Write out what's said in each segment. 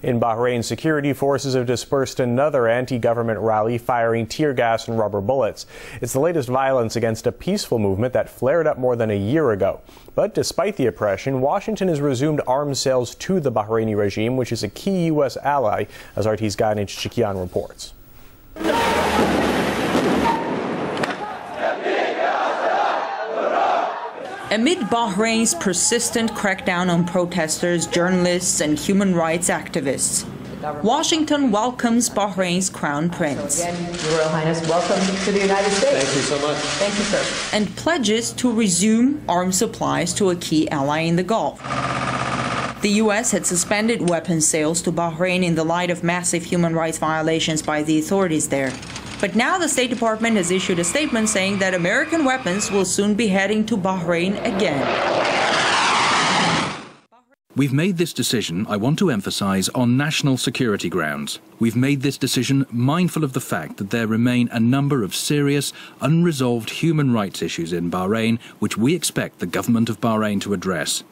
In Bahrain, security forces have dispersed another anti-government rally, firing tear gas and rubber bullets. It's the latest violence against a peaceful movement that flared up more than a year ago. But despite the oppression, Washington has resumed arms sales to the Bahraini regime, which is a key U.S. ally, as RT's Gayane Chichakyan reports. Amid Bahrain's persistent crackdown on protesters, journalists, and human rights activists, Washington welcomes Bahrain's Crown Prince. Again, Your Royal Highness, welcome to the United States. Thank you so much. Thank you, sir. And pledges to resume arms supplies to a key ally in the Gulf. The U.S. had suspended weapons sales to Bahrain in the light of massive human rights violations by the authorities there. But now the State Department has issued a statement saying that American weapons will soon be heading to Bahrain again. We've made this decision, I want to emphasize, on national security grounds. We've made this decision mindful of the fact that there remain a number of serious, unresolved human rights issues in Bahrain, which we expect the government of Bahrain to address.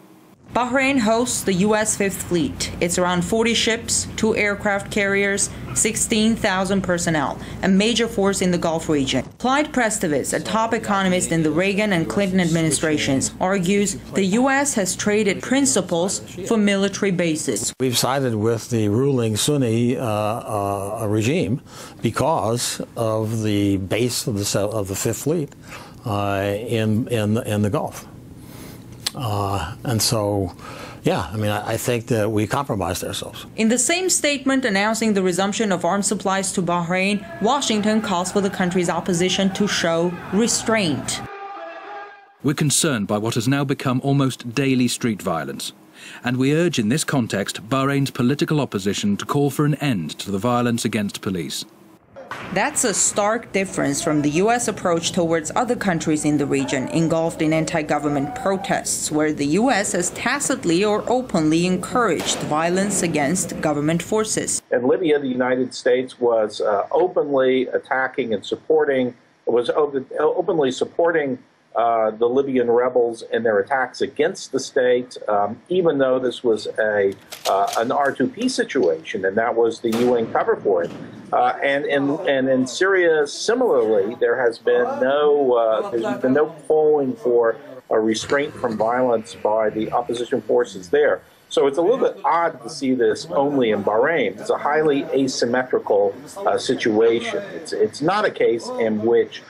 Bahrain hosts the U.S. Fifth Fleet. It's around 40 ships, 2 aircraft carriers, 16,000 personnel, a major force in the Gulf region. Clyde Prestowitz, a top economist in the Reagan and Clinton administrations, argues the U.S. has traded principles for military bases. We've sided with the ruling Sunni regime because of the base of the Fifth Fleet in the Gulf. And so, yeah, I mean, I think that we compromised ourselves. In the same statement announcing the resumption of arms supplies to Bahrain, Washington calls for the country's opposition to show restraint. We're concerned by what has now become almost daily street violence. And we urge in this context Bahrain's political opposition to call for an end to the violence against police. That's a stark difference from the U.S. approach towards other countries in the region engulfed in anti-government protests, where the U.S. has tacitly or openly encouraged violence against government forces. In Libya, the United States was openly attacking and supporting, openly supporting the Libyan rebels in their attacks against the state, even though this was an R2P situation, and that was the UN cover for it. And in Syria, similarly, there has been no calling for a restraint from violence by the opposition forces there. So it's a little bit odd to see this only in Bahrain. It's a highly asymmetrical situation. It's not a case in which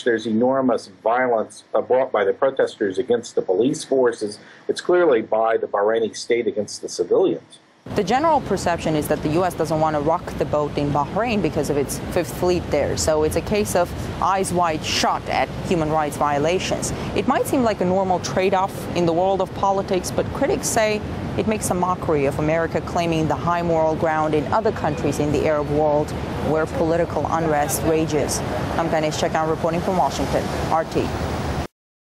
there's enormous violence brought by the protesters against the police forces. It's clearly by the Bahraini state against the civilians. The general perception is that the U.S. doesn't want to rock the boat in Bahrain because of its Fifth Fleet there. So it's a case of eyes wide shut at human rights violations. It might seem like a normal trade-off in the world of politics, but critics say it makes a mockery of America claiming the high moral ground in other countries in the Arab world where political unrest rages. I'm Gayane Chichakyan reporting from Washington, RT.